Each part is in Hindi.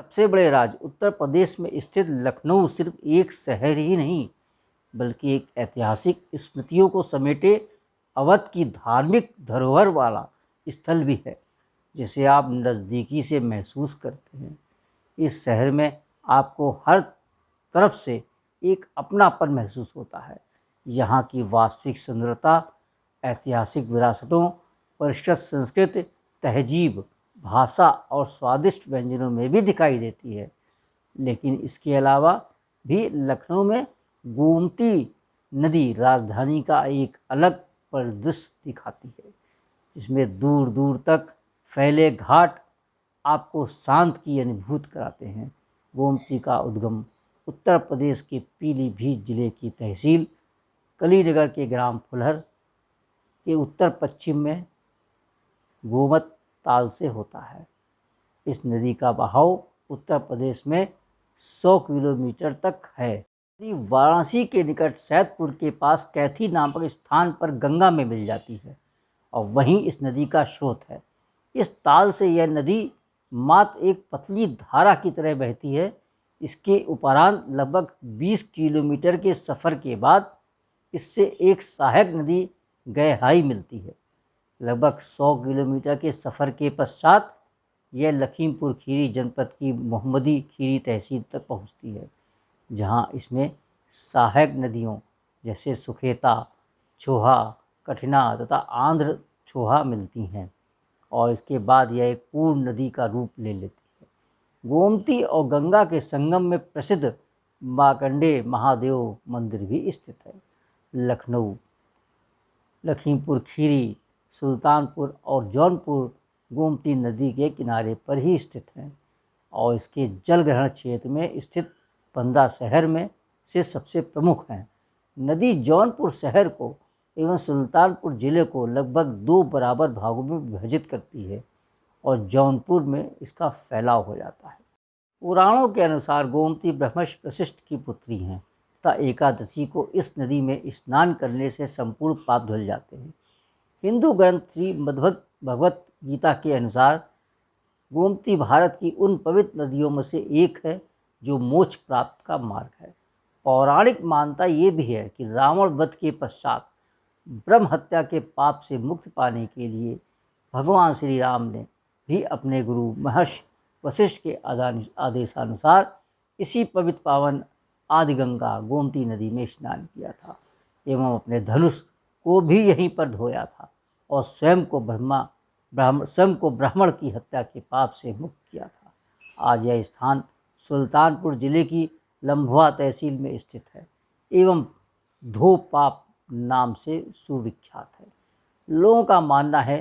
सबसे बड़े राज्य उत्तर प्रदेश में स्थित लखनऊ सिर्फ एक शहर ही नहीं बल्कि एक ऐतिहासिक स्मृतियों को समेटे अवध की धार्मिक धरोहर वाला स्थल भी है, जिसे आप नज़दीकी से महसूस करते हैं। इस शहर में आपको हर तरफ से एक अपनापन महसूस होता है। यहाँ की वास्तविक सुंदरता ऐतिहासिक विरासतों, परिष्कृत संस्कृति, तहजीब, भाषा और स्वादिष्ट व्यंजनों में भी दिखाई देती है। लेकिन इसके अलावा भी लखनऊ में गोमती नदी राजधानी का एक अलग परिदृश्य दिखाती है, जिसमें दूर दूर तक फैले घाट आपको शांत की अनुभूति कराते हैं। गोमती का उद्गम उत्तर प्रदेश के पीलीभीत जिले की तहसील कलीनगर के ग्राम फुलहर के उत्तर पश्चिम में गोमत ताल से होता है। इस नदी का बहाव उत्तर प्रदेश में 100 किलोमीटर तक है। वाराणसी के निकट सैदपुर के पास कैथी नामक स्थान पर गंगा में मिल जाती है और वहीं इस नदी का स्रोत है। इस ताल से यह नदी मात्र एक पतली धारा की तरह बहती है। इसके उपरांत लगभग 20 किलोमीटर के सफ़र के बाद इससे एक सहायक नदी गहराई मिलती है। लगभग 100 किलोमीटर के सफ़र के पश्चात यह लखीमपुर खीरी जनपद की मोहम्मदी खीरी तहसील तक पहुंचती है, जहां इसमें सहायक नदियों जैसे सुखेता, छोहा, कठिना तथा आंध्र छोहा मिलती हैं और इसके बाद यह एक पूर्ण नदी का रूप ले लेती है। गोमती और गंगा के संगम में प्रसिद्ध मार्कंडे महादेव मंदिर भी स्थित है। लखनऊ, लखीमपुर खीरी, सुल्तानपुर और जौनपुर गोमती नदी के किनारे पर ही स्थित हैं और इसके जलग्रहण क्षेत्र में स्थित 15 शहर में से सबसे प्रमुख हैं। नदी जौनपुर शहर को एवं सुल्तानपुर ज़िले को लगभग 2 बराबर भागों में विभाजित करती है और जौनपुर में इसका फैलाव हो जाता है। पुराणों के अनुसार गोमती ब्रह्मश वशिष्ठ की पुत्री हैं तथा एकादशी को इस नदी में स्नान करने से संपूर्ण पाप धुल जाते हैं। हिंदू ग्रंथ श्री भगवत गीता के अनुसार गोमती भारत की उन पवित्र नदियों में से एक है जो मोक्ष प्राप्त का मार्ग है। पौराणिक मान्यता ये भी है कि रावण वध के पश्चात ब्रह्म हत्या के पाप से मुक्ति पाने के लिए भगवान श्री राम ने भी अपने गुरु महर्षि वशिष्ठ के आदेशानुसार इसी पवित्र पावन आदिगंगा गोमती नदी में स्नान किया था एवं अपने धनुष को भी यहीं पर धोया था और स्वयं को ब्राह्मण की हत्या के पाप से मुक्त किया था। आज यह स्थान सुल्तानपुर जिले की लम्भुआ तहसील में स्थित है एवं धो पाप नाम से सुविख्यात है। लोगों का मानना है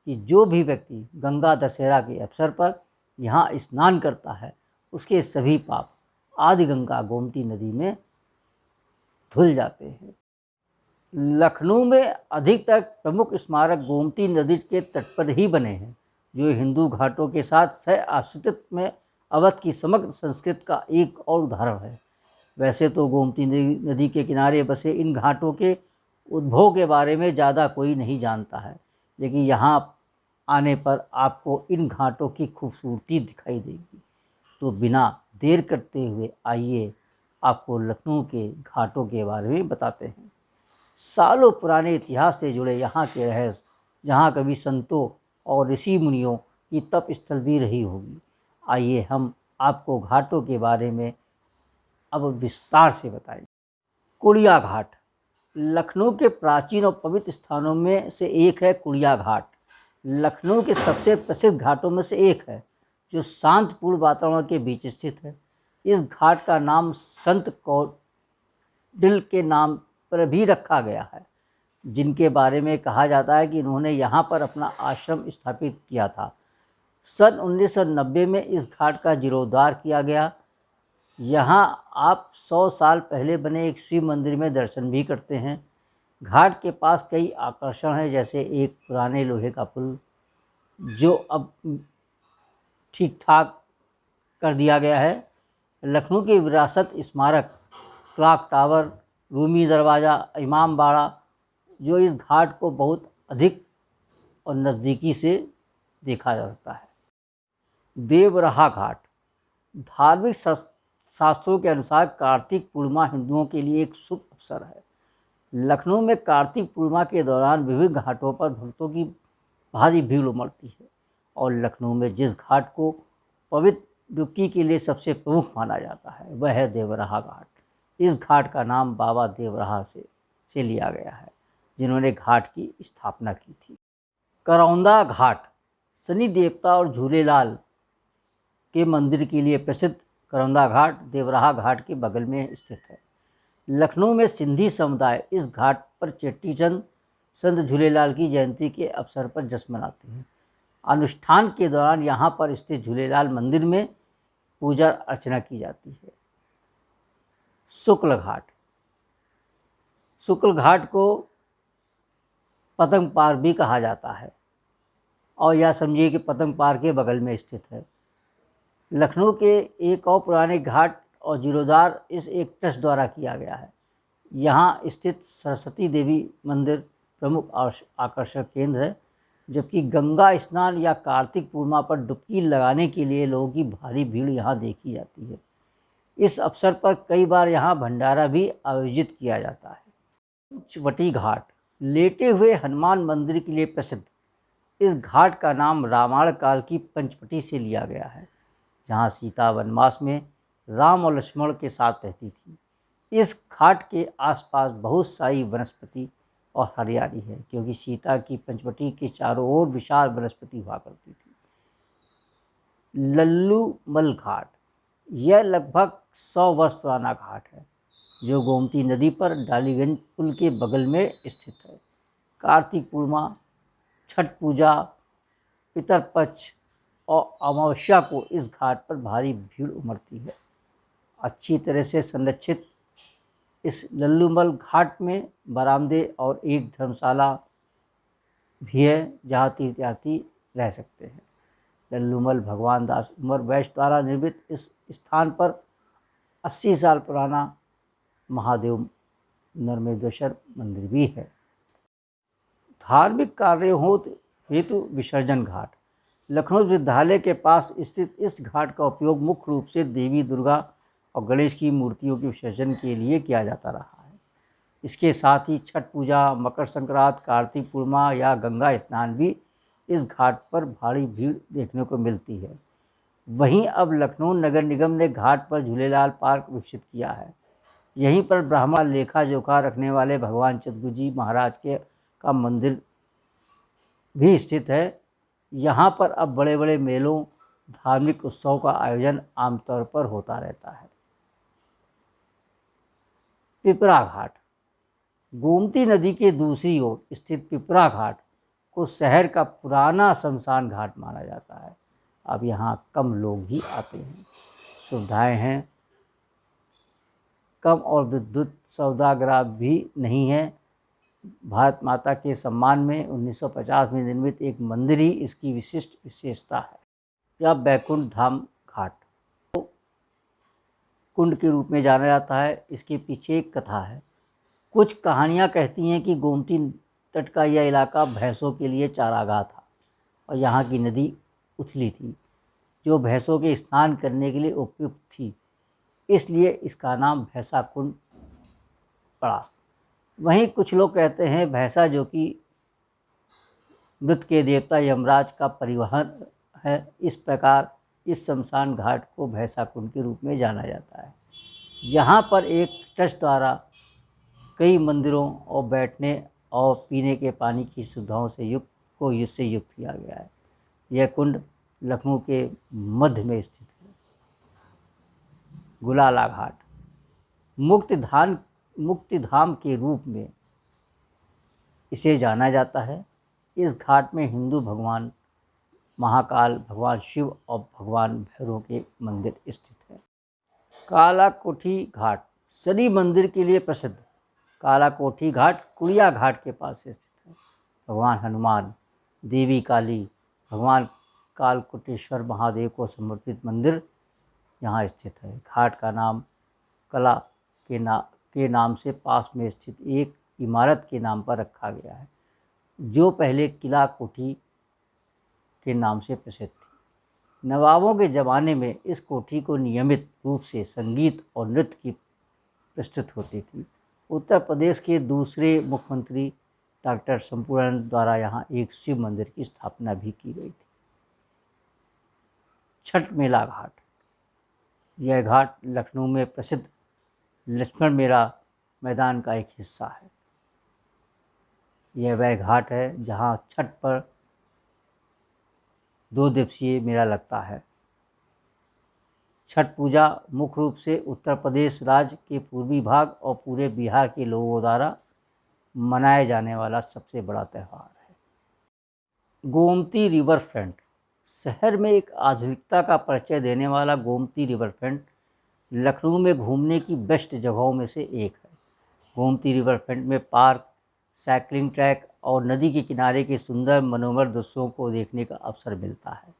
कि जो भी व्यक्ति गंगा दशहरा के अवसर पर यहाँ स्नान करता है उसके सभी पाप आदि गंगा गोमती नदी में धुल जाते हैं। लखनऊ में अधिकतर प्रमुख स्मारक गोमती नदी के तट पर ही बने हैं, जो हिंदू घाटों के साथ सह अस्तित्व में अवध की समग्र संस्कृति का एक और उदाहरण है। वैसे तो गोमती नदी के किनारे बसे इन घाटों के उद्भव के बारे में ज़्यादा कोई नहीं जानता है, लेकिन यहाँ आने पर आपको इन घाटों की खूबसूरती दिखाई देगी। तो बिना देर करते हुए आइए आपको लखनऊ के घाटों के बारे में बताते हैं। सालों पुराने इतिहास से जुड़े यहाँ के रहस्य, जहाँ कभी संतों और ऋषि मुनियों की तप स्थल भी रही होगी। आइए हम आपको घाटों के बारे में अब विस्तार से बताएंगे। कुड़िया घाट लखनऊ के प्राचीन और पवित्र स्थानों में से एक है। कुड़िया घाट लखनऊ के सबसे प्रसिद्ध घाटों में से एक है, जो शांतपूर्ण वातावरण के बीच स्थित है। इस घाट का नाम संत कौंडिल्य के नाम पर भी रखा गया है, जिनके बारे में कहा जाता है कि इन्होंने यहाँ पर अपना आश्रम स्थापित किया था। सन 1990 में इस घाट का जीर्णोद्धार किया गया। यहाँ आप 100 साल पहले बने एक शिव मंदिर में दर्शन भी करते हैं। घाट के पास कई आकर्षण हैं, जैसे एक पुराने लोहे का पुल जो अब ठीक ठाक कर दिया गया है, लखनऊ की विरासत स्मारक, क्लॉक टावर, रूमी दरवाज़ा, इमाम बाड़ा, जो इस घाट को बहुत अधिक और नज़दीकी से देखा जा सकता है। देवराहा घाट धार्मिक शास्त्रों के अनुसार कार्तिक पूर्णिमा हिंदुओं के लिए एक शुभ अवसर है। लखनऊ में कार्तिक पूर्णिमा के दौरान विभिन्न घाटों पर भक्तों की भारी भीड़ उमड़ती है और लखनऊ में जिस घाट को पवित्र डुबकी के लिए सबसे प्रमुख माना जाता है वह है देवराहा घाट। इस घाट का नाम बाबा देवराहा से लिया गया है, जिन्होंने घाट की स्थापना की थी। करौंदा घाट शनि देवता और झूलेलाल के मंदिर के लिए प्रसिद्ध करौंदा घाट देवराहा घाट के बगल में स्थित है। लखनऊ में सिंधी समुदाय इस घाट पर चेटीचंद संत झूलेलाल की जयंती के अवसर पर जश्न मनाते हैं। अनुष्ठान के दौरान यहाँ पर स्थित झूलेलाल मंदिर में पूजा अर्चना की जाती है। शुक्ल घाट, शुक्ल घाट को पतंग पार भी कहा जाता है और यह समझिए कि पतंग पार के बगल में स्थित है। लखनऊ के एक और पुराने घाट और जीर्णोद्धार इस एक ट्रस्ट द्वारा किया गया है। यहाँ स्थित सरस्वती देवी मंदिर प्रमुख आकर्षण केंद्र है, जबकि गंगा स्नान या कार्तिक पूर्णिमा पर डुबकी लगाने के लिए लोगों की भारी भीड़ यहाँ देखी जाती है। इस अवसर पर कई बार यहाँ भंडारा भी आयोजित किया जाता है। पंचवटी घाट लेटे हुए हनुमान मंदिर के लिए प्रसिद्ध। इस घाट का नाम रामायण काल की पंचवटी से लिया गया है, जहाँ सीता वनवास में राम और लक्ष्मण के साथ रहती थी। इस घाट के आसपास बहुत सारी वनस्पति और हरियाली है, क्योंकि सीता की पंचवटी के चारों ओर विशाल वनस्पति हुआ करती थी। लल्लूमल घाट, यह लगभग 100 वर्ष पुराना घाट है, जो गोमती नदी पर डालीगंज पुल के बगल में स्थित है। कार्तिक पूर्णिमा, छठ पूजा, पितरपक्ष और अमावस्या को इस घाट पर भारी भीड़ उमड़ती है। अच्छी तरह से संरक्षित इस लल्लूमल घाट में बरामदे और एक धर्मशाला भी है, जहाँ तीर्थयात्री रह सकते हैं। लल्लूमल भगवान दास उमर वैश्य द्वारा निर्मित इस स्थान पर 80 साल पुराना महादेव नर्मदेश्वर मंदिर भी है। धार्मिक कार्यों हेतु विसर्जन घाट, लखनऊ विश्वविद्यालय के पास स्थित इस घाट का उपयोग मुख्य रूप से देवी दुर्गा और गणेश की मूर्तियों के विसर्जन के लिए किया जाता रहा है। इसके साथ ही छठ पूजा, मकर संक्रांति, कार्तिक पूर्णिमा या गंगा स्नान भी इस घाट पर भारी भीड़ देखने को मिलती है। वहीं अब लखनऊ नगर निगम ने घाट पर झूलेलाल पार्क विकसित किया है। यहीं पर ब्राह्मण लेखा जोखा रखने वाले भगवान चतुर्भुज महाराज का मंदिर भी स्थित है। यहाँ पर अब बड़े बड़े मेलों, धार्मिक उत्सव का आयोजन आमतौर पर होता रहता है। पिपरा घाट, गोमती नदी के दूसरी ओर स्थित पिपरा घाट को शहर का पुराना शमशान घाट माना जाता है। अब यहाँ कम लोग ही आते हैं। सुविधाएं हैं कम और विद्युत सौदागर भी नहीं है। भारत माता के सम्मान में 1950 में निर्मित एक मंदिर ही इसकी विशिष्ट विशेषता है। यह बैकुंठ धाम घाट कुंड के रूप में जाना जाता है। इसके पीछे एक कथा है। कुछ कहानियाँ कहती हैं कि गोमती तट का यह इलाका भैंसों के लिए चारागाह था और यहाँ की नदी उथली थी, जो भैंसों के स्नान करने के लिए उपयुक्त थी, इसलिए इसका नाम भैंसा कुंड पड़ा। वहीं कुछ लोग कहते हैं भैंसा, जो कि मृत के देवता यमराज का परिवहन है, इस प्रकार इस शमशान घाट को भैंसा कुंड के रूप में जाना जाता है। यहाँ पर एक ट्रस्ट द्वारा कई मंदिरों और बैठने और पीने के पानी की सुविधाओं से युक्त किया गया है। यह कुंड लखनऊ के मध्य में स्थित है। गुलाला घाट, मुक्तिधाम के रूप में इसे जाना जाता है। इस घाट में हिंदू भगवान महाकाल, भगवान शिव और भगवान भैरव के मंदिर स्थित है। कालाकोठी घाट, शनि मंदिर के लिए प्रसिद्ध कालाकोठी घाट कुड़िया घाट के पास स्थित है। भगवान हनुमान, देवी काली, भगवान कालकोटेश्वर महादेव को समर्पित मंदिर यहाँ स्थित है। घाट का नाम कला के नाम से पास में स्थित एक इमारत के नाम पर रखा गया है, जो पहले किला कोठी के नाम से प्रसिद्ध थी। नवाबों के ज़माने में इस कोठी को नियमित रूप से संगीत और नृत्य की प्रस्तुत होती थी। उत्तर प्रदेश के दूसरे मुख्यमंत्री डॉक्टर शंपूरानंद द्वारा यहाँ एक शिव मंदिर की स्थापना भी की गई थी। छठ मेला घाट, यह घाट लखनऊ में प्रसिद्ध लक्ष्मण मेला मैदान का एक हिस्सा है। यह वह घाट है जहाँ छठ पर 2 दिवसीय मेला लगता है। छठ पूजा मुख्य रूप से उत्तर प्रदेश राज्य के पूर्वी भाग और पूरे बिहार के लोगों द्वारा मनाया जाने वाला सबसे बड़ा त्यौहार है। गोमती रिवर फ्रंट, शहर में एक आधुनिकता का परिचय देने वाला गोमती रिवर फ्रंट लखनऊ में घूमने की बेस्ट जगहों में से एक है। गोमती रिवर फ्रंट में पार्क, साइकिलिंग ट्रैक और नदी के किनारे के सुंदर मनोरम दृश्यों को देखने का अवसर मिलता है।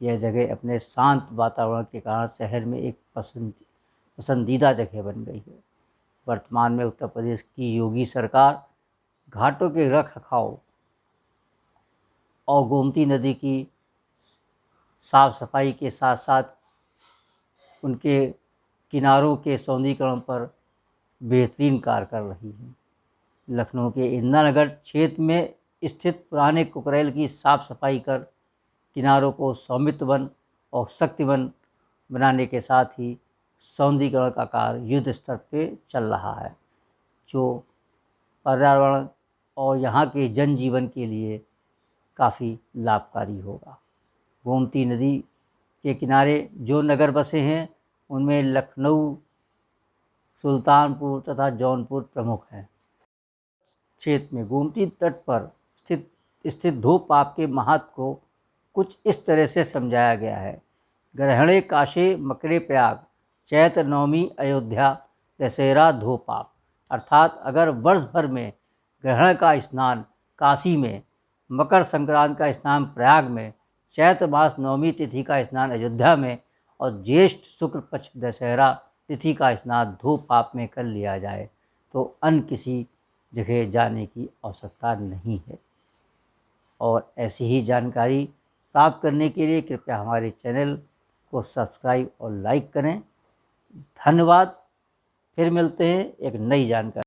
यह जगह अपने शांत वातावरण के कारण शहर में एक पसंदीदा जगह बन गई है। वर्तमान में उत्तर प्रदेश की योगी सरकार घाटों के रखरखाव और गोमती नदी की साफ सफाई के साथ साथ उनके किनारों के सौंदर्यीकरण पर बेहतरीन कार्य कर रही है। लखनऊ के इंदिरा नगर क्षेत्र में स्थित पुराने कुकरेल की साफ सफाई कर किनारों को सौमित्र वन और शक्ति वन बनाने के साथ ही सौंदर्यीकरण का कार्य युद्ध स्तर पर चल रहा है, जो पर्यावरण और यहाँ के जनजीवन के लिए काफ़ी लाभकारी होगा। गोमती नदी के किनारे जो नगर बसे हैं उनमें लखनऊ, सुल्तानपुर तथा जौनपुर प्रमुख हैं। क्षेत्र में गोमती तट पर स्थित दो पाप के महत्व को कुछ इस तरह से समझाया गया है। ग्रहणे काशे मकरे प्रयाग, चैत्र नवमी अयोध्या, दशहरा धो पाप। अर्थात अगर वर्ष भर में ग्रहण का स्नान काशी में, मकर संक्रांति का स्नान प्रयाग में, चैत्र मास नवमी तिथि का स्नान अयोध्या में और ज्येष्ठ शुक्ल पक्ष दशहरा तिथि का स्नान धो पाप में कर लिया जाए तो अन्य किसी जगह जाने की आवश्यकता नहीं है। और ऐसी ही जानकारी प्राप्त करने के लिए कृपया हमारे चैनल को सब्सक्राइब और लाइक करें। धन्यवाद। फिर मिलते हैं एक नई जानकारी।